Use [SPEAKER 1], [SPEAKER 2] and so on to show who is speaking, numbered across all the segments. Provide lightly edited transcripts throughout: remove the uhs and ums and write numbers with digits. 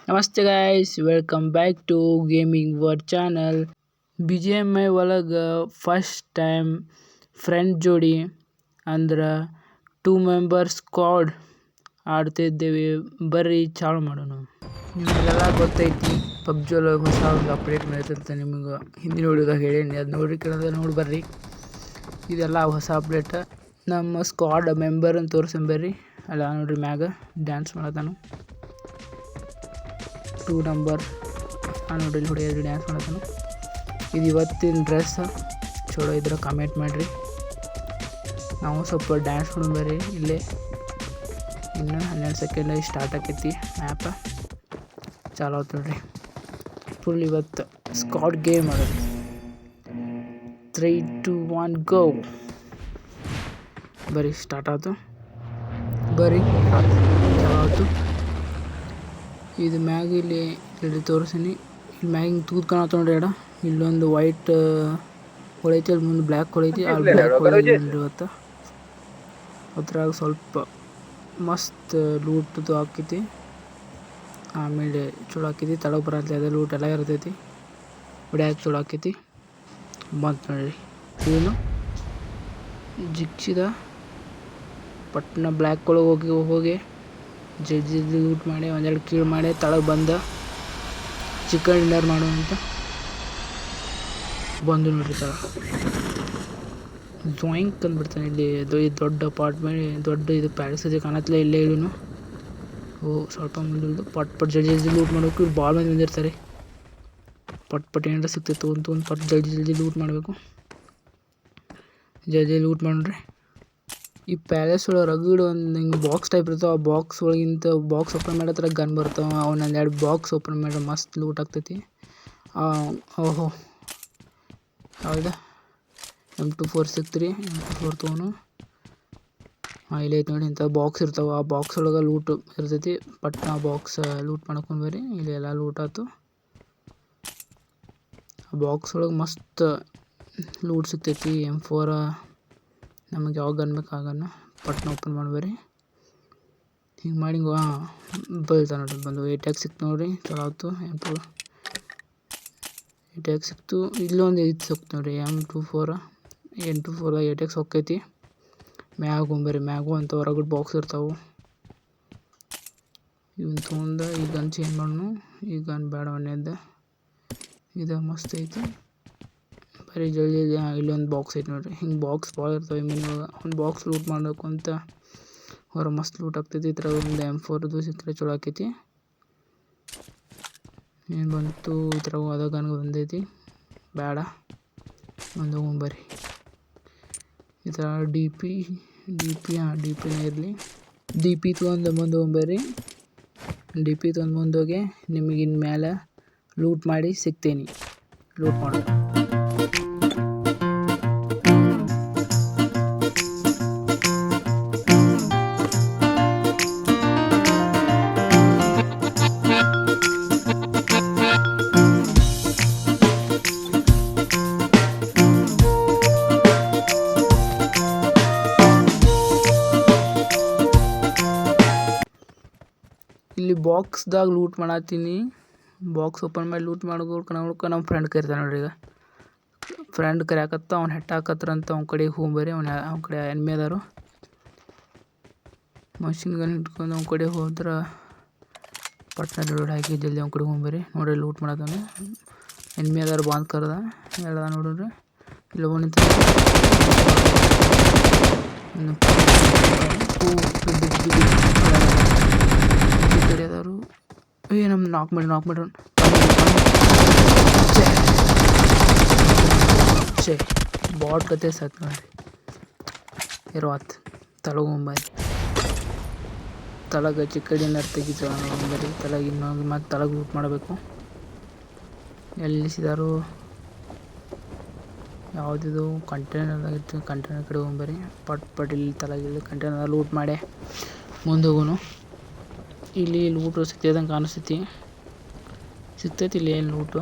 [SPEAKER 1] ನಮಸ್ತೆ guys, welcome back to gaming word channel. BGMI ಒಳಗೆ first time friend ಜೋಡಿ ಅಂದ್ರೆ 2 ಮೆಂಬರ್ ಸ್ಕ್ವಾಡ್ ಆಡ್ತಿದ್ದೇವೆ. ಬರ್ರಿ ಚಾಲು ಮಾಡೋಣ. ನಿಮಗೆಲ್ಲ ಗೊತ್ತೈತಿ ಪಬ್ಜಿ ಒಳಗೆ ಹೊಸ ಒಂದು ಅಪ್ಡೇಟ್ ಮಾಡ್ತಂತ. ನಿಮಗೆ ಹಿಂದಿನ ವಿಡಿಯೋದಾಗ ಹೇಳೀನಿ, ಅದು ನೋಡಿ ಕೇಳಿದ್ರೆ ನೋಡಿ ಬರ್ರಿ. ಇದೆಲ್ಲ ಹೊಸ ಅಪ್ಡೇಟ್. ನಮ್ಮ ಸ್ಕ್ವಾಡ್ ಮೆಂಬರ್ ಅಂತ ತೋರಿಸ್ಕೊಂಬರ್ರಿ. ಅಲ್ಲ ನೋಡ್ರಿ, ಮ್ಯಾಗ ಡ್ಯಾನ್ಸ್ ಮಾಡತಾನು 2 ನಂಬರ್. ನೋಡ್ರಿ ಹುಡುಗಿಯರು ಡ್ಯಾನ್ಸ್ ಮಾಡತಾನು. ಇದು ಇವತ್ತಿನ ಡ್ರೆಸ್ ಚಲೋ ಇದ್ರೆ ಕಮೆಂಟ್ ಮಾಡಿರಿ. ನಾವು ಸ್ವಲ್ಪ ಡ್ಯಾನ್ಸ್ ಮಾಡೋಣ ಬರ್ರಿ. ಇಲ್ಲೇ ಇನ್ನು 12 ಸೆಕೆಂಡ್ ಸ್ಟಾರ್ಟ್ ಆಕೈತಿ. ಮ್ಯಾಪ ಚಾಲು ಆಯ್ತು ನೋಡ್ರಿ. ಫುಲ್ ಇವತ್ತು ಸ್ಕ್ವಾಡ್ ಗೇಮ್ ಮಾಡೋದು. 3, 2, 1 ಗೋ. ಬರ್ರಿ ಸ್ಟಾರ್ಟ್ ಆಯ್ತು. ಬರ್ರಿ ಚಾಲು ಆಯ್ತು. ಇದು ಮ್ಯಾಗ ಇಲ್ಲಿ ತೋರಿಸೀನಿ. ಇಲ್ಲಿ ಮ್ಯಾಗ ಹಿಂಗೆ ತೂತ್ ಕಾಣತ್ತ ನೋಡ್ರಿ. ಇಲ್ಲೊಂದು ವೈಟ್ ಹೊಳೈತಿ, ಅಲ್ಲಿ ಮುಂದೆ ಬ್ಲ್ಯಾಕ್ ಹೊಳೈತಿ. ಆ ಬ್ಲ್ಯಾಕ್ ಹೊಳೈತಿ ಇವತ್ತು. ಅದ್ರಾಗ ಸ್ವಲ್ಪ ಮಸ್ತ್ ಲೂಟ್ದು ಹಾಕೈತಿ. ಆಮೇಲೆ ಚಲೋ ಹಾಕೈತಿ. ತಳಗೆ ಬರತ್ತೆ ಅದೇ ಲೂಟ್ ಎಲ್ಲ ಇರ್ತೈತಿ. ಹೊಡ್ಯಾಕೆ ಚಲೋ ಹಾಕೈತಿ. ಬಂತು ನೋಡ್ರಿ. ಏನು ಜಿಕ್ಸಿದ ಪಟ್ನ ಬ್ಲ್ಯಾಕ್ ಒಳಗೆ ಹೋಗಿ ಜಲ್ದಿ ಲೂಟ್ ಮಾಡಿ ಒಂದೆರಡು ಕೀಳು ಮಾಡಿ ತಳಗೆ ಬಂದ ಚಿಕನ್ ಡಿನ್ನರ್ ಮಾಡೋಣ ಅಂತ ಬಂದು ನೋಡ್ರಿ. ತಳ ಜಾಯಿಂಕ್ ಅಂದ್ಬಿಡ್ತಾನೆ. ಇಲ್ಲಿ ದೊಡ್ಡ ಅಪಾರ್ಟ್ಮೆಂಟ್, ದೊಡ್ಡ ಇದು ಪ್ಯಾಲೇಸ್ ಇದೆ ಕಾಣತ್ತಲ್ಲ. ಇಲ್ಲೇ ಇವನು ಸ್ವಲ್ಪ ಮುಂದೆ ಪಟ್ ಜಲ್ದಿ ಲೂಟ್ ಮಾಡೋಕೆ ಇವ್ರು ಭಾಳ ಮಂದಿ ಬಂದಿರ್ತಾರೆ. ಪಟ್ ಏನಾರ ಸಿಗ್ತೈತೆ ಅಂತ ಪಟ್ ಜಲ್ದಿ ಲೂಟ್ ಮಾಡಬೇಕು. ಜಲ್ದಿ ಲೂಟ್ ಮಾಡ್ರಿ. ಈ ಪ್ಯಾಲೇಸ್ ಒಳಗೆ ರಗಡ್ ಒಂದು ಹಿಂಗೆ ಬಾಕ್ಸ್ ಟೈಪ್ ಇರ್ತಾವೆ. ಆ ಬಾಕ್ಸ್ ಒಳಗಿಂತ ಬಾಕ್ಸ್ ಓಪನ್ ಮಾಡತ್ರ ಗನ್ ಬರ್ತಾವೆ. ಅವನ್ನ 2 ಬಾಕ್ಸ್ ಓಪನ್ ಮಾಡ್ರೆ ಮಸ್ತ್ ಲೂಟ್ ಆಗ್ತೈತಿ. ಓಹೋ ಹೌದಾ, M24 ಸಿಕ್ತ್ರಿ. M24 ತೊಗೊನು. ಇಲ್ಲಿ ಐತೆ ನೋಡಿ. ಇಂಥ ಬಾಕ್ಸ್ ಇರ್ತಾವೆ. ಆ ಬಾಕ್ಸ್ ಒಳಗೆ ಲೂಟ್ ಇರ್ತೈತಿ. ಪಟ್ನ ಬಾಕ್ಸ್ ಲೂಟ್ ಮಾಡ್ಕೊಂಡು ಬರ್ರಿ. ಇಲ್ಲಿ ಎಲ್ಲ ಲೂಟ್ ಆಯ್ತು. ಆ ಬಾಕ್ಸ್ ಒಳಗೆ ಮಸ್ತ್ ಲೂಟ್ ಸಿಗ್ತೈತಿ. M4 ನಮಗೆ ಯಾವ ಗನ್ ಬೇಕು ಆ ಗನ್ನು ಪಟ್ನ ಓಪನ್ ಮಾಡ್ಬೇರಿ. ಹಿಂಗೆ ಮಾಡಿ ಬಲ್ತಾ ನೋಡ್ರಿ. ಬಂದು 8x ಸಿಕ್ತು ನೋಡ್ರಿ. ಚಲೋ ಆಯ್ತು. M2 8x ಸಿಕ್ತು. ಇಲ್ಲೊಂದು ಇದು ಸಿಕ್ತು ನೋಡ್ರಿ. M24 8x ಹೋಗ್ತೈತಿ. ಮ್ಯಾಗ ಹೋಗ್ಬರ್ರಿ. ಮ್ಯಾಗು ಅಂತ ಹೊರಗಡೆ ಬಾಕ್ಸ್ ಇರ್ತಾವೆ. ಇವನ್ ತೊಗೊಂಡು ಈ ಗನ್ ಚೇಂಜ್ ಮಾಡೋಣ. ಈ ಗನ್ ಬೇಡ ಅನ್ನೋದು ಇದು ಮಸ್ತ್ ಐತಿ. ಬರೀ ಜಲ್ದಿ ಇಲ್ಲೊಂದು ಬಾಕ್ಸ್ ಐತೆ ನೋಡ್ರಿ. ಹಿಂಗೆ ಬಾಕ್ಸ್ ಭಾಳ ಇರ್ತವೆ ಮಿನಿವಾಗ. ಒಂದು ಬಾಕ್ಸ್ ಲೂಟ್ ಮಾಡಬೇಕು ಅಂತ ಹೊರ ಮಸ್ತ್ ಲೂಟ್ ಆಗ್ತೈತಿ. ಇದ್ರಾಗ ಒಂದು M4 ಸಿಕ್ಕರೆ ಚಲೋ ಆಕೈತಿ. ಏನು ಬಂತು ಇದ್ರಾಗ ಅದ ಗನ್ಗೆ ಬಂದೈತಿ. ಬೇಡ ಒಂದು ಹೋಗ್ಬರ್ರಿ. ಈ ಥರ ಡಿ ಪಿನೇ ಇರಲಿ. DP ತೊಗೊಂಡು ಮುಂದೆ ಹೋಗ್ಬರ್ರಿ. DP ತೊಗೊಂಡು ಮುಂದೋಗಿ ನಿಮಗೆ ಇನ್ನು ಮೇಲೆ ಲೂಟ್ ಮಾಡಿ ಸಿಗ್ತೇನೆ. ಲೂಟ್ ಮಾಡೋದು. ಇಲ್ಲಿ ಬಾಕ್ಸ್ದಾಗ ಲೂಟ್ ಮಾಡತ್ತೀನಿ. ಬಾಕ್ಸ್ ಓಪನ್ ಮಾಡಿ ಲೂಟ್ ಮಾಡ್ಕೊಳ್ಕ ನಮ್ಮ ಫ್ರೆಂಡ್ ಕರಿತಾನೆ ನೋಡ್ರಿ. ಈಗ ಫ್ರೆಂಡ್ ಕರಿಯಾಕತ್ತ. ಅವ್ನು ಹೆಟ್ ಹಾಕತ್ರಂತ ಅವ್ನ ಕಡೆಗೆ ಹೋಗ್ಬರ್ರಿ. ಅವ್ನ ಕಡೆ ಎನ್ಮಿ ಅದಾರು. ಮಷಿನ್ ಗನ್ ಇಟ್ಕೊಂಡು ಅವ್ನ ಕಡೆ ಹೋದ್ರೆ ಪಟ್ನ ಲೂಟ್ ಹಾಕಿ ಜಲ್ದಿ ಅವ್ನ ಕಡೆ ಹೋಗ್ಬರ್ರಿ. ನೋಡ್ರಿ ಲೂಟ್ ಮಾಡತ್ತಾನೆ. ಎನ್ಮಿ ಅದಾರು ಬಾಂದ್ ಕರ್ದ ಹೇಳ್ದ ನೋಡ್ರಿ. ಇಲ್ಲ ನಿಂತ ಕಡೆ ಅದಾರು. ನಮ್ಮ ನಾಕ್ ಮಾಡಿ ಛೇ ಬಾಟ್ ಕತೆ ಸತ್ ನೋಡ್ರಿ. ಇರುವತ್ತು ತಳಗೊಂಬರಿ. ತಳಗ ಚಿಕ್ಕ ಡಿನ್ನರ್ ತೆಗಿತು ಬರೀ. ತಳಗ ಇನ್ನೊಂದು ಮತ್ತೆ ತಳಗ ಲೂಟ್ ಮಾಡಬೇಕು. ಎಲ್ಲಿಸಿದಾರು ಯಾವುದಿದು ಕಂಟೈನರ್ದಾಗಿತ್ತು. ಕಂಟೈನರ್ ಕಡೆ ಹೋಗ್ಬರಿ. ಪಟ್ ಇಲ್ಲಿ ತಳಗಿಲ್ಲಿ ಕಂಟೈನರ್ ಲೂಟ್ ಮಾಡಿ ಮುಂದೆ ಹೋಗೋನು. ಇಲ್ಲಿ ಲೂಟು ಸಿಗ್ತೈದಂಗೆ ಕಾಣಿಸ್ತೈತಿ. ಇಲ್ಲಿ ಏನು ಲೂಟು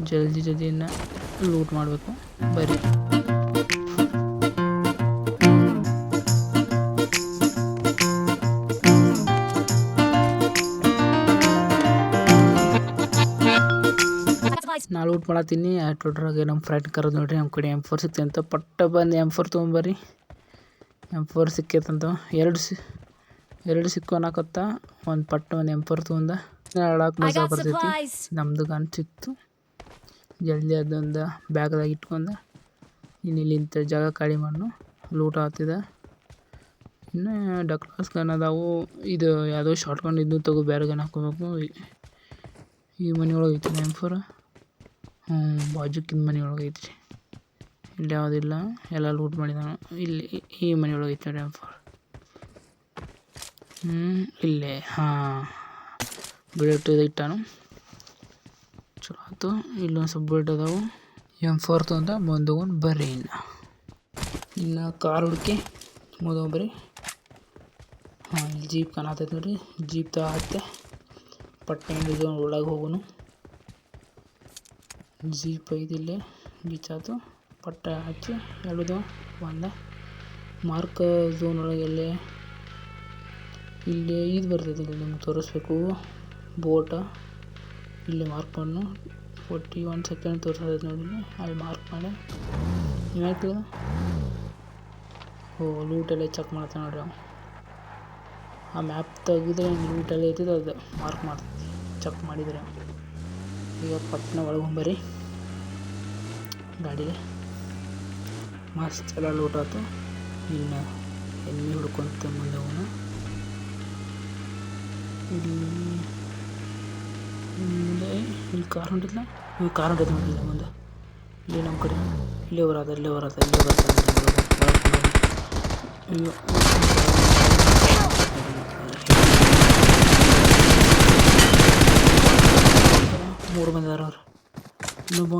[SPEAKER 1] ಜಲ್ದಿನ ಲೂಟ್ ಮಾಡಬೇಕು. ಬರ್ರಿ ನಾ ಲೂಟ್ ಮಾಡತ್ತೀನಿ ಅಷ್ಟೊಟ್ರಾಗೆ ನಮ್ಮ ಫ್ರೆಂಡ್ ಕರೆದು ನೋಡ್ರಿ ನಮ್ಮ ಕಡೆ M4 ಸಿಕ್ತಿ ಅಂತ ಪಟ್ಟ ಬಂದು M4 ತೊಗೊಂಬರ್ರಿ. M4 ಸಿಕ್ಕೈತಂತ ಎರಡು ಸಿಕ್ಕು ಅನ್ನಕತ್ತ ಒಂದು M4 ತೊಗೊಂಡ ಆಡಕ್ಕೆ ಮಜಾ ಬರ್ತೈತಿ. ನಮ್ದು ಗನ್ ಸಿಕ್ತು ಜಲ್ದಿ ಅದೊಂದು ಬ್ಯಾಗ್ದಾಗ ಇಟ್ಕೊಂಡು ಇಲ್ಲಿಂತ ಜಾಗ ಖಾಲಿ ಮಣ್ಣು ಲೂಟ್ ಆಗ್ತಿದೆ. ಇನ್ನು ಡಕ್ಲಾಸ್ ಗನ್ ಅದಾವು. ಇದು ಯಾವುದೋ ಶಾರ್ಟ್ ಗನ್ ಇದ್ದು ತಗೋ ಬೇರೆ ಗನ್ ಹಾಕೋಬೇಕು. ಈ ಮನೆಯೊಳಗೆ ಐತಿ M4 ಬಾಜುಕಿನ ಮನೆಯೊಳಗೆ ಐತಿ. ಇಲ್ಲಿ ಯಾವುದಿಲ್ಲ ಎಲ್ಲ ಲೂಟ್ ಮಾಡಿದಾನು. ಇಲ್ಲಿ ಈ ಮನೆಯೊಳಗೆ ಐತಿ ನೋಡಿ M4 ಇಲ್ಲೇ ಬುಲೆಟ್ ಇಟ್ಟಾನು ಚಲೋ ಆಯ್ತು. ಇಲ್ಲೊಂದು ಸ್ವಲ್ಪ ಬುಲೆಟ್ ಅದಾವು. M4 ತೊಗೊಂಡ ಮುಂದೋಗೊಂಡು ಬರ್ರಿ. ಇನ್ನು ಕಾರ್ ಹುಡುಕಿ ಮುಂದೋಗ್ಬರ್ರಿ. ಇಲ್ಲಿ ಜೀಪ್ ಕಾಣತೈತೆ ನೋಡ್ರಿ. ಜೀಪ್ ಹತ್ತೆ ಪಟ್ಟೆ ಒಳಗೆ ಹೋಗೋನು. ಜೀಪ್ ಐತಿ ಇಲ್ಲೇ ಗೀಚಾತು ಪಟ್ಟ ಹಚ್ಚಿ ಎಳ್ದು ಒಂದ ಮಾರ್ಕ್ ಝೋನ್ ಒಳಗೆ ಇಲ್ಲಿ ಇದು ಬರ್ತೈತಿ. ಇಲ್ಲಿ ನಿಮ್ಗೆ ತೋರಿಸ್ಬೇಕು ಬೋಟ ಇಲ್ಲಿ ಮಾರ್ಕ್ ಮಾಡಿ 41 ಸೆಕೆಂಡ್ ತೋರಿಸ್ತೈತೆ ನೋಡಿ. ಅಲ್ಲಿ ಮಾರ್ಕ್ ಮಾಡಿ ಏನಾಯ್ತು ಲೂಟೆಲ್ಲ ಚೆಕ್ ಮಾಡ್ತಾನೆ ನೋಡ್ರಿ. ಆ ಮ್ಯಾಪ್ ತೆಗೆದ್ರೆ ಲೂಟೆಲ್ಲ ಐತಿದ್ದು ಅದು ಮಾರ್ಕ್ ಮಾಡ್ತೈತಿ ಚೆಕ್ ಮಾಡಿದರೆ. ಈಗ ಪಟ್ಟಣ ಒಳಗೆ ಹೋಗ್ಬರ್ರಿ. ಗಾಡಿಗೆ ಮಸ್ತ್ ಎಲ್ಲ ಲೂಟ್ ಆಯ್ತು. ಇನ್ನು ಎಣ್ಣೆ ಹುಡ್ಕೊಂತ ಮುಂದೆ ಹೋಗೋಣ. ಇಲ್ಲಿ ಕಾರ್ ಹೊಂಟಿಲ್ಲ. ಕಾರ್ ಹೊಂಟೈತೆ ನೋಡಿಲ್ಲ ಮುಂದೆ. ಇಲ್ಲಿ ನಮ್ಮ ಕಡೆ ಇಲ್ಲೇ ಬರತ್ತೆ ಮೂರು ಮಂದಿ ಅದಾರ ಅವ್ರು. ಇನ್ನೊಬ್ಬ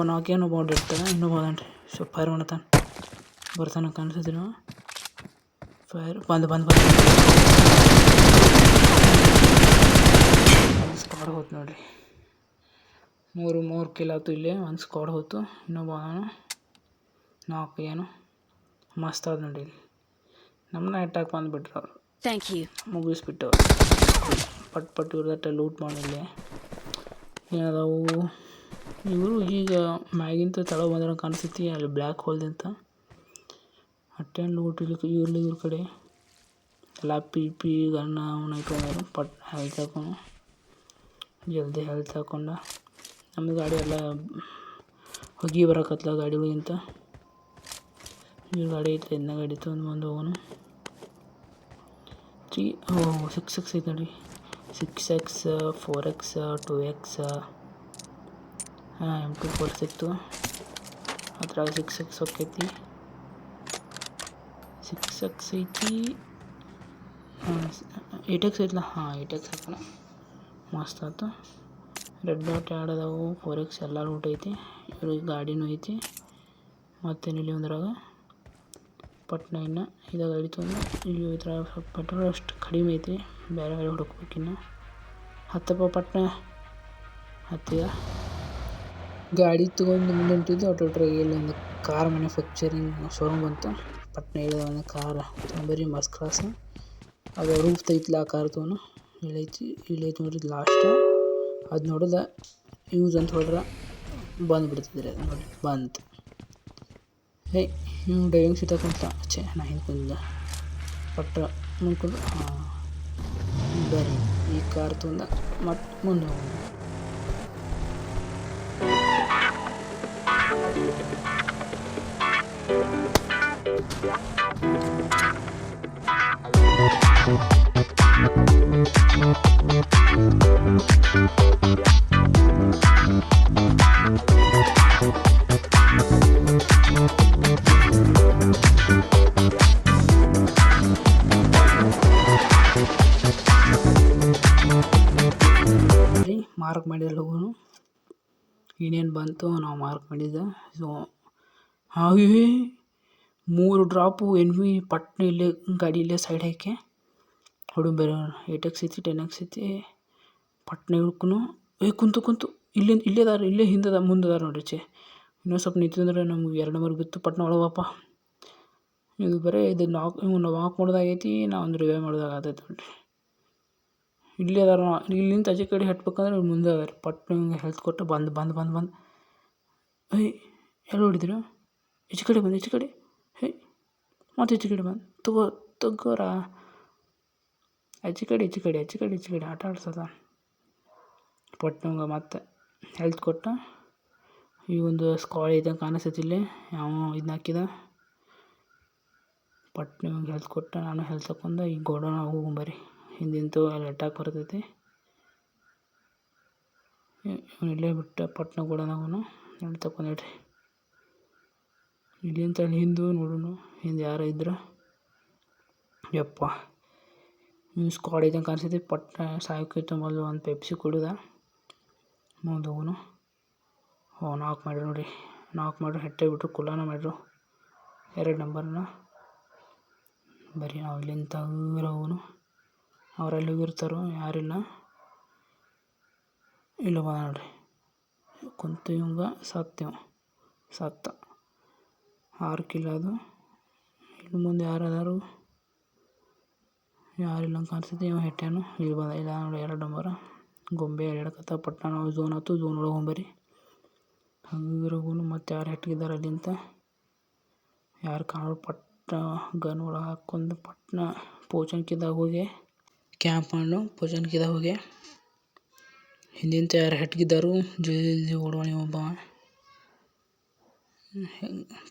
[SPEAKER 1] ನಾಲ್ಕೇನು ಬಾಂಡ್ ಇರ್ತಾನೆ. ಇನ್ನೊಬ್ಬ ಅದನ್ರಿ ಸ್ವಲ್ಪ ಫೈರ್ ಮಾಡತಾನೆ ಬರ್ತಾನೆ ಕಾಣಿಸ್ತಿಲ್ಲ. ಫೈರ್ ಬಂದು ಒಂದು ಸ್ಕ್ವಾಡ್ ಹೋಯ್ತು ನೋಡ್ರಿ. ಮೂರು ಕಿಲ್ ಆಯ್ತು. ಇಲ್ಲೇ ಒಂದು ಸ್ಕ್ವಾಡ್ ಹೋಯ್ತು. ಇನ್ನೊಬ್ಬ ನಾಲ್ಕು ಏನು ಮಸ್ತ್ ಆದ ನೋಡಿ. ಇಲ್ಲಿ ನಮ್ಮನ್ನ ಅಟ್ಯಾಕ್ ಬಂದುಬಿಟ್ರು ಅವ್ರು. ಮುಗಿಸ್ಬಿಟ್ಟು ಪಟ್ ಇವ್ರದಟ್ಟ ಲೂಟ್ ಮಾಡಿಲ್ಲೇ ಏನದಾವು. ಇವರು ಈಗ ಮ್ಯಾಗಿಂತ ತಳ ಬಂದ್ರೆ ಕಾಣಿಸ್ತೈತಿ. ಅಲ್ಲಿ ಬ್ಲ್ಯಾಕ್ ಹೋಲ್ದಂತ ಅಟ್ಟೇನು ಲೂಟ್ ಇವ್ರ ಕಡೆ ಎಲ್ಲ ಪಿ ಗನ್ನ ಅವನ್ನ ಇಟ್ಕೊಂಡಾರು. ಪಟ್ ಹೆಲ್ತ್ ಹಾಕೊಂಡು ಜಲ್ದಿ ಹೆಲ್ತ್ ಹಾಕೊಂಡ ನಮ್ಮ ಗಾಡಿ ಎಲ್ಲ ಹೊಗೆ ಬರಕತ್ತಲ್ಲ ಗಾಡಿಗಳಿಂತ. ಇವ್ರ ಗಾಡಿ ಐತೆ ಎನ್ನ ಗಾಡಿ ತೊಗೊಂಡು ಮುಂದೆ ಹೋಗೋಣ. 6x ಐತೆ ನೋಡಿ. 6x 4x 2x M24 ಸಿಕ್ತು. ಅದ್ರಾಗ 6x ಹೋಗ್ತೈತಿ. 6x ಐತಿ 8x ಐತಲ್ಲ 8x ಹಾಕೋಣ. ಮಸ್ತ್ ಆಯ್ತು. ರೆಡ್ ಡಾಟ್ ಎರಡು ಅದಾವು. 4x ಎಲ್ಲ ಲೂಟ್ ಐತಿ. ಇವ್ರಿಗೆ ಗಾಡಿನೂ ಐತಿ. ಮತ್ತೇನಿಲ್ಲ ಒಂದ್ರಾಗ ಪಟ್ನ ಇನ್ನು ಇದಾಗ ಗಾಡಿ ತೊಗೊಂಡು ಇಲ್ಲಿ ಇದ್ರಾಗ ಸ್ವಲ್ಪ ಪೆಟ್ರೋಲ್ ಅಷ್ಟು ಕಡಿಮೆ ಐತಿ. ಬೇರೆ ಗಾಡಿ ಹುಡುಕ್ಬೇಕಿನ್ನು. ಹತ್ತಪ್ಪ ಪಟ್ನ ಹತ್ತಿದ ಗಾಡಿ ತೊಗೊಂಡು ಮುಂದೆ ಹೊಂಟಿದ್ದು. ಆಟೋಟ್ರಾಗ ಇಲ್ಲೊಂದು ಕಾರ್ ಮ್ಯಾನುಫ್ಯಾಕ್ಚರಿಂಗ್ ಶೋರೂಮ್ ಬಂತು. ಪಟ್ನ ಇಳಿದ ಒಂದು ಕಾರ್ ತೊಗೊಂಬರಿ ಮಸ್ತ್ ಕ್ಲಾಸ್. ಅದು ರೂಫ್ ತೈತಿಲ್ಲ ಆ ಕಾರ್ ತೊಗೊಂಡು ಇಲ್ಲೈತಿ ನೋಡ್ರಿ ಲಾಸ್ಟ್. ಅದು ನೋಡಿದ ಯೂಸ್ ಅಂತ ಹೊಡ್ರೆ ಬಂದುಬಿಡ್ತಿದ್ರಿ. ಅದು ನೋಡಿ ಬಂತು. ನೀವು ಡ್ರೈವಿಂಗ್ ಸೀಟ್ ಹಾಕೊಂತ ನಾ ಹಿಂದ್ಕೊಂಡಿದ್ದೆ ಪಟ್ಟ ಮುಂದ್ಕೊಂಡು ಬರೀ ಈ ಕಾರ್ ತೊಂದ ಮತ್ತು ಮುಂದೆ ಹೋಗೋಣ. ಮಾರ್ಕ್ ಮಾಡಿದ ಹೋಗೋನು ಏನೇನು ಬಂತು ನಾವು ಮಾರ್ಕ್ ಮಾಡಿದ್ದೆ. ಸೊ ಹಾಗೆ 3 ಡ್ರಾಪು ಎನ್ವಿ ಪಟ್ನ ಇಲ್ಲೇ ಗಾಡಿ ಇಲ್ಲೇ ಸೈಡ್ ಹಾಕಿ ಹೊಡು ಬೇರೆ 8x ಐತಿ 10x ಐತಿ. ಪಟ್ನ ಹಿಡ್ಕೊಂಡು ಕುಂತು ಇಲ್ಲೇ ಹಿಂದದ ಮುಂದದ ನೋಡ್ರಿ. ಇನ್ನೊಂದು ಸ್ವಲ್ಪ ನಿಂತಿದ್ರೆ ನಮ್ಗೆ 2 ನಂಬರ್ ಬಿತ್ತು. ಪಟ್ನ ಒಳಗಪ್ಪ ಇದು ಬರೀ ಇದು ನಾಲ್ಕು ಮಾಡೋದಾಗೈತಿ. ನಾ ಒಂದು ರಿವೈವ್ ಮಾಡೋದಾಗ ಆತೈತೆ ನೋಡ್ರಿ. ಇಲ್ಲೇ ಅದಾರ. ಇಲ್ಲಿಂದ ಆಚೆ ಕಡೆ ಹಟ್ಬೇಕಂದ್ರೆ ಇವ್ರು ಮುಂದೆ ಅದಾರ. ಪಟ್ನ ಹಿಂಗೆ ಹೆಲ್ತ್ ಕೊಟ್ಟು ಬಂದು ಹೇ ಎಲ್ಲಿ ಹೊಡಿದ್ರು? ಈಚೆ ಕಡೆ ಬಂದು ಈಚೆ ಕಡೆ. ಹೇ ಮತ್ತೆ ಈಚೆ ಕಡೆ ಬಂದು ತಗೋರ. ಆಚೆ ಕಡೆ ಆಟ ಆಡ್ಸದ. ಪಟ್ನಂಗೆ ಮತ್ತೆ ಹೆಲ್ತ್ ಕೊಟ್ಟ. ಈ ಒಂದು ಸ್ಕ್ವಾಡ್ ಐತೆ ಕಾಣಿಸ್ತೈತಿ ಇಲ್ಲಿ. ಯಾವ ಇದನ್ನ ಹಾಕಿದ. ಪಟ್ನಂಗೆ ಹೆಲ್ತ್ ಕೊಟ್ಟ. ನಾನು ಹೆಲ್ತ್ ತಗೊಂಡು ಈ ಗೋಡೌನ್ ಹೋಗ್ಬರ್ರಿ. ಹಿಂದಿಂತು ಅಲ್ಲಿ ಅಟ್ಯಾಕ್ ಬರ್ತೈತಿ. ಇಲ್ಲೇ ಬಿಟ್ಟ ಪಟ್ನ ಗೋಡೌನ್ ನೋಡಿ ತಗೊಂಡ್ರಿ. ಇಲ್ಲಿಂತ ಹಿಂದು ನೋಡೋಣ ಹಿಂದೆ ಯಾರು ಇದ್ರು. ಯಪ್ಪ ಸ್ಕ್ವಾಡ್ ಐತೆ ಕಾಣಿಸ್ತೈತಿ. ಪಟ್ನ ಸಾಯೋಕೈತೆ ಮೊದಲು ಒಂದು ಪೆಪ್ಸಿ ಕುಡಿದ ಮುಂದೆ ಹೋಗೋನು. ನಾಕ್ ಮಾಡ್ರಿ ನೋಡಿರಿ. ಹೆಟ್ಟೆ ಬಿಟ್ರು ಕುಲಾನ ಮಾಡ್ರು 2 ನಂಬರ್ನ. ಬರೀ ನಾವು ಇಲ್ಲಿಂದ ಹೋಗೋನು. ಅವರಲ್ಲಿ ಹೋಗಿರ್ತಾರೋ ಯಾರಿಲ್ಲ. ಇಲ್ಲ ಬಂದ ನೋಡ್ರಿ. ಕುಂತು ಇವಂಗ ಸತ್ತ 6 ಕಿಲ್ ಅದು. ಇನ್ನು ಮುಂದೆ ಯಾರದಾರು ಯಾರಿಲ್ಲ ಅಂತ ಕಾಣಿಸ್ತೈತಿ. ಇವ ಹೆಟ್ಟಾನು ಇಲ್ಲಿ ಬಂದ. ಇಲ್ಲ ನೋಡಿ 2 ನಂಬರ್ ಗೊಂಬೆ ಎಡಕತ್ತ. ಪಟ್ನ ನಾವು ಝೋನ್ ಒಳಗೆ ಹೋಗ್ಬರಿ. ಹಂಗಿರೋಗುನು ಮತ್ತೆ ಯಾರು ಹೆಟ್ಗಿದ್ದಾರೆ ಅಲ್ಲಿಂತ ಯಾರು ಕಾಣೋ. ಪಟ್ನ ಗನ್ ಒಳಗೆ ಹಾಕ್ಕೊಂಡು ಪಟ್ನ ಪೋಚನ್ಕಿದಾಗ ಹೋಗಿ ಕ್ಯಾಂಪ್ ಮಾಡು. ಪೋಚನ್ಕಿದಾಗ ಹೋಗಿ ಹಿಂದಿಂತ ಯಾರು ಹೆಟ್ಗಿದ್ದಾರು ಜಲ್ದಿ ಓಡೋಣ. ಒಬ್ಬ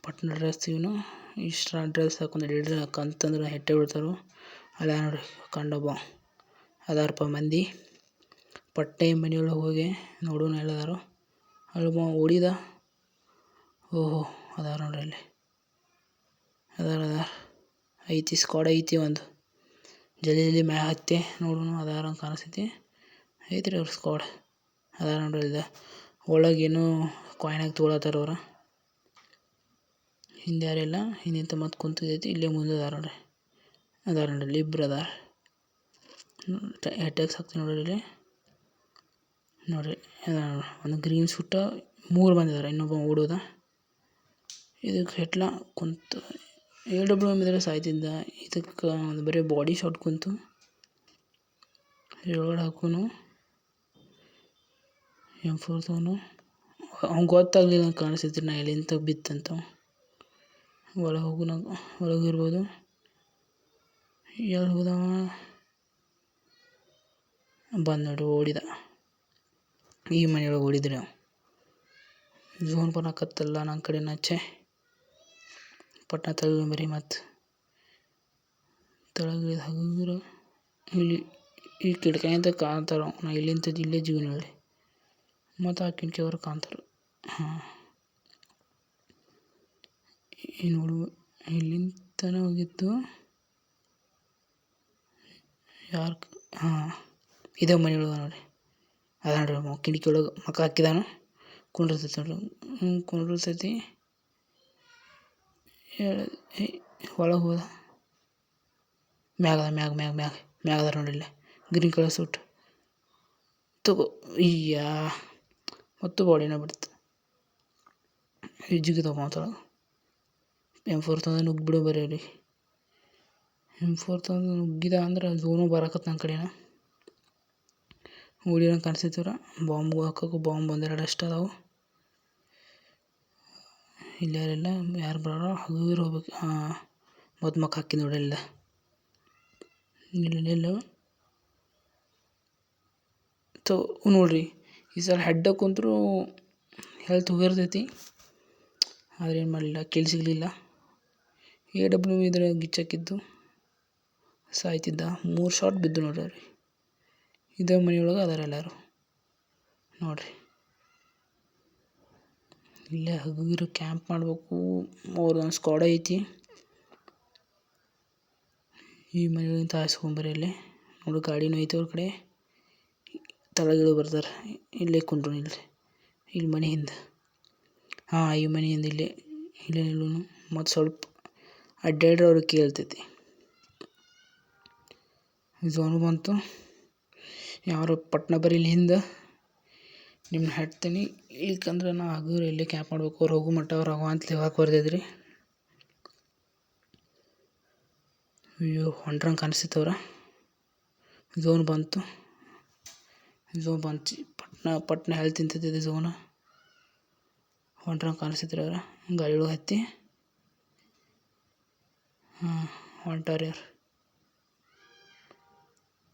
[SPEAKER 1] ಪಟ್ನ ಡ್ರೆಸ್ ಇವನು ಇಷ್ಟ ಡ್ರೆಸ್ ಹಾಕೊಂಡು ಹಾಕಂತಂದ್ರೆ ಹೆಟ್ಟೆ ಬಿಡ್ತಾರು. ಅಲ್ಲ ನೋಡ್ರಿ ಕಂಡೊಬ್ಬ ಅದಾರಪ್ಪ ಮಂದಿ. ಪಟ್ಟೆ ಮನೆಯೊಳಗೆ ಹೋಗಿ ನೋಡೋಣ ಎಲ್ಲದಾರು. ಅಲ್ಲೊಬ್ಬ ಓಡಿದ. ಓಹೋ ಅದಾರ ನೋಡ್ರಿ ಅಲ್ಲಿ. ಅದಾರ ಐತಿ ಸ್ಕ್ವಾಡ್ ಐತಿ ಒಂದು. ಜಲ್ದಿ ಮ್ಯಾಗ ಹತ್ತಿ ನೋಡೋಣ ಅದಾರ ಅಂತ ಕಾಣಿಸ್ತೈತಿ. ಐತ್ರಿ ಅವ್ರ ಸ್ಕ್ವಾಡ್ ಅದಾರ ನೋಡ್ರಿ. ಇಲ್ಲ ಒಳಗೇನು ಕಾಯಿನಾಗ ತೊಗೊಳತ್ತಾರ ಅವ್ರು. ಹಿಂದೆ ಯಾರಿಲ್ಲ. ಹಿಂದಿಂತ ಮತ್ತೆ ಕುಂತೈತಿ. ಇಲ್ಲೇ ಮುಂದೆ ಅದಾರ ನೋಡ್ರಿ. ಇಬ್ರು ಅದಾರ. ಅಟ್ಯಾಕ್ಸ್ ಹಾಕ್ತೀನಿ ನೋಡ್ರಿ ಇಲ್ಲಿ. ನೋಡ್ರಿ ಒಂದು ಗ್ರೀನ್ ಸೂಟ 3 ಮಂದಿ ಅದಾರ. ಇನ್ನೊಬ್ಬ ಓಡೋದ. ಇದಕ್ಕೆ ಹೆಟ್ಲ ಕುಂತು AWM ಇದ್ರೆ ಸಾಯ್ತಿದ್ದ. ಇದಕ್ಕೆ ಒಂದು ಬರೀ ಬಾಡಿ ಶಾಟ್ ಕುಂತು ರಿಲೋಡ್ ಹಾಕೋನು. M4 ತಗೋನು. ಅವ್ನು ಗೊತ್ತಾಗಲಿಲ್ಲ ಅಂತ ಕಾಣಿಸ್ತೈತಿ ನಾ ಎಲ್ಲಿಂತ ಬಿತ್ತಂತ. ಒಳಗಿರ್ಬೋದು. ಎಲ್ಲಿ ಹೋದವ ಬಂದು ನೋಡಿ ಓಡಿದ. ಈ ಮನೆಯೊಳಗೆ ಓಡಿದ್ರಿ ನಾವು. ಝೋನ್ ಬರಕತ್ತಲ್ಲ ನನ್ನ ಕಡೆ ನಚ್ಚೆ. ಪಟ್ನ ತೆಗಿಬರಿ ಮತ್ತು ತೆಳಗಿಳಿದ ಹಗುರ ಇಲ್ಲಿ ಈ ಕಿಟಕಿ ಅಂತ ಕಾಣ್ತಾರ. ನಾ ಇಲ್ಲಿಂದ ಇಲ್ಲೇ ಜೀವನ ಹೇಳಿ ಮತ್ತು ಆ ಕಿಟಕಿ ಅವ್ರು ಕಾಣ್ತಾರೆ. ಈ ನೋಡು ಇಲ್ಲಿಂತನ ಹೋಗಿತ್ತು ಯಾರು. ಇದೇ ಮನೆಯೊಳಗೆ ನೋಡಿ. ಅದ ನೋಡ್ರಿ ಕಿಟಕಿ ಒಳಗೆ ಮಕ್ಕ ಹಾಕಿದಾನು ಕುಂಡಿರ್ತೈತಿ ನೋಡ್ರಿ. ಕುಂಡಿರ್ತೈತಿ. ಒಳಗೆ ಹೋದ. ಮ್ಯಾಗದ ನೋಡ್ರಿ ಇಲ್ಲೇ ಗ್ರೀನ್ ಕಲರ್ ಸೂಟ್ ತಗೋ. ಮತ್ತು ಬಾಡಿನ ಬಿಡ್ತು. ಜಿಗಿದವ ಮಾತಾಡೋ. M4 ತಂದು ನುಗ್ಗಿಬಿಡೋ ಬರೀ ಅಲ್ಲಿ. M4 ತಂದು ನುಗ್ಗಿದ ಅಂದ್ರೆ ಝೋನು ಬರಕತ್ತ ನನ್ನ ಕಡೆನ. ಓಡಿರೋ ಕಾಣಿಸ್ತೈತಿವ್ರ. ಬಾಂಬು ಹಾಕೋಕೆ ಬಾಂಬ್ 1-2 ಅಷ್ಟು ಅದಾವು. ಇಲ್ಲಿ ಯಾರಿಲ್ಲ. ಯಾರು ಬರೋಲ್ಲ. ಹಗುರ ಹೋಗ್ಬೇಕು. ಮತ್ತು ಮಕ್ಕ ಹಾಕಿ ನೋಡಿ ಇಲ್ಲ. ನೋಡ್ರಿ ಈ ಸಲ ಹೆಡ್ಡ ಕುಂತರೂ ಹೆಲ್ತ್ ಹೋಗಿರ್ತೈತಿ. ಆದರೆ ಏನು ಮಾಡಲಿಲ್ಲ. ಕಿಲ್ ಸಿಗಲಿಲ್ಲ. AWM ಇದ್ರೆ ಗಿಚ್ಚಾಕಿದ್ದು ಸಾಯ್ತಿದ್ದ. 3 ಶಾಟ್ ಬಿದ್ದು ನೋಡ್ರಿ ಅವ್ರಿಗೆ. ಇದೇ ಮನೆಯೊಳಗೆ ಅದಾರ ಎಲ್ಲರೂ ನೋಡ್ರಿ. ಇಲ್ಲೇ ಹಗುರ ಕ್ಯಾಂಪ್ ಮಾಡಬೇಕು. ಅವ್ರದ್ದೊಂದು ಸ್ಕ್ವಾಡ್ ಐತಿ. ಈ ಮನೆಯೊಳಗಿಂತ ಹಾಯಿಸ್ಕೊಂಬರಿ ಇಲ್ಲಿ ನೋಡಿ. ಗಾಡಿನೂ ಐತಿ ಅವ್ರ ಕಡೆ. ತಳಗಿಳು ಬರ್ತಾರೆ. ಇಲ್ಲೇ ಕುಂಡ್ರು ಇಲ್ಲಿ ಮನೆ ಹಿಂದೆ. ಈ ಮನೆ ಹಿಂದೆ ಇಲ್ಲೇ ನಿಲ್ಲೂನು. ಮತ್ತು ಸ್ವಲ್ಪ ಅಡ್ಡಾಡ್ರೆ ಅವ್ರಿಗೆ ಕೇಳ್ತೈತಿ. ಝೋನು ಬಂತು. ಯಾರು ಪಟ್ನ ಬರೀ ಇಲ್ಲಿ ಹಿಂದೆ ನಿಮ್ಮನ್ನ ಹೆಟ್ತೀನಿ. ಇಲ್ಕಂದ್ರೆ ನಾ ಹಗುರ ಇಲ್ಲೇ ಕ್ಯಾಂಪ್ ಮಾಡ್ಬೇಕು. ಅವ್ರು ಹೋಗೋ ಮಟ್ಟ ಅವ್ರು ಅಂತ ಲಿವಾಕ್ ಬರ್ತೈತ್ರಿ. ಅಯ್ಯೋ ಹೊಂಟ್ರಂಗೆ ಕಾಣಿಸ್ತೈತವ್ರ. ಝೋನ್ ಬಂತು. ಝೋನ್ ಬಂತು ಪಟ್ನ ಹೆಲ್ತ್ ತಿಂತೈತಿ ಝೋನ್ ಹೊಂಟ್ರ ಕಾಣಿಸ್ತಿದ್ರು ಅವ್ರು ಗಾಡಿ ಒಳಗೆ ಹತ್ತಿ ಹೊಂಟಾರ ಯಾರು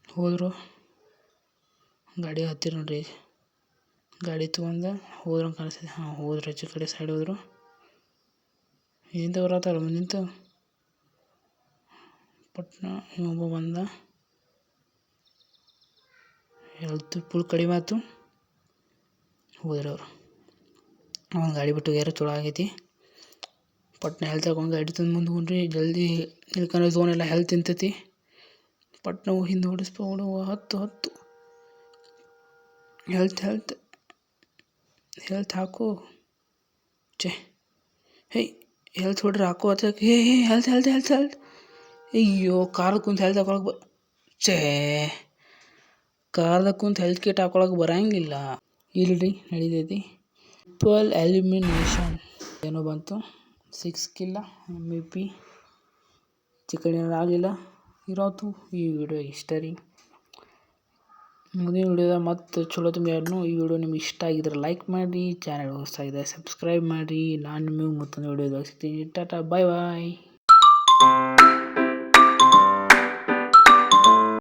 [SPEAKER 1] ಹೋದರು ಗಾಡಿ ಹತ್ತಿರ ನೋಡ್ರಿ ಗಾಡಿ ತೊಗೊಂಡು ಹೋದ್ರ ಕಾಣಿಸ್ತದೆ ಹೋದ್ರು ಆಚೆ ಕಡೆ ಸೈಡ್ ಹೋದರು ಏನಿಂದ ಬರತ್ತಾರ ನಿಂತು ಪಟ್ನ ಒಬ್ಬ ಬಂದ ಹೆಲ್ತ್ ಫುಲ್ ಕಡಿಮೆ ಆಯ್ತು ಹೋದ್ರು ಅವರು ಅವನು ಗಾಡಿ ಬಿಟ್ಟು ಯಾರು ಚಲೋ ಆಗೈತಿ ಪಟ್ನ ಹೆಲ್ತ್ ಹಾಕೊಂಡು ಗಾಡಿ ತಂದು ಮುಂದೆ ಹೋಗ್ರಿ ಜಲ್ದಿ ಇಳ್ಕೊಂಡು ಝೋನ್ ಎಲ್ಲ ಹೆಲ್ತ್ ತಿಂತೈತಿ ಪಟ್ನ ಹಿಂದೆ ಓಡಿಸ್ಬೋದು ಹತ್ತು ಹೆಲ್ತ್ ಹಾಕು ಚೆ ಹೆಲ್ತ್ ಹೊಡ್ರಿ ಹಾಕೋ ಅದಕ್ಕೆ ಹೆಲ್ತ್ ಅಯ್ಯೋ ಕಾರ್ದಾಗ ಕುಂತು ಹೆಲ್ತ್ ಹಾಕೊಳಕ್ಕೆ ಕಾರ್ದಾಗ ಕುಂತು ಹೆಲ್ತ್ ಕಿಟ್ ಹಾಕೊಳಕ್ಕೆ ಬರಂಗಿಲ್ಲ ಇಲ್ರಿ ನಡೀತೈತಿ ಟ್ರಿಪಲ್ ಎಲಿಮಿನೇಷನ್ ಏನೋ ಬಂತು 6 ಕಿಲ್ಲ MVP ಚಿಕನ್ ಏನಾರು ಆಗಲಿಲ್ಲ ಇರೋತು ಈ ವಿಡಿಯೋ ಇಷ್ಟ ರೀ ಮುಂದಿನ ವಿಡಿಯೋದಾಗ ಮತ್ತೆ ಚಲೋ ತುಂಬ ಈ ವಿಡಿಯೋ ನಿಮ್ಗೆ ಇಷ್ಟ ಆಗಿದ್ರೆ ಲೈಕ್ ಮಾಡಿ ಚಾನಲ್ ಹೊಸ ಇದೆ ಸಬ್ಸ್ಕ್ರೈಬ್ ಮಾಡಿ ನಾನು ನಿಮಗೆ ಮತ್ತೊಂದು ವಿಡಿಯೋದಾಗ ಸಿಗ್ತೀನಿ ಟಾಟಾ ಬಾಯ್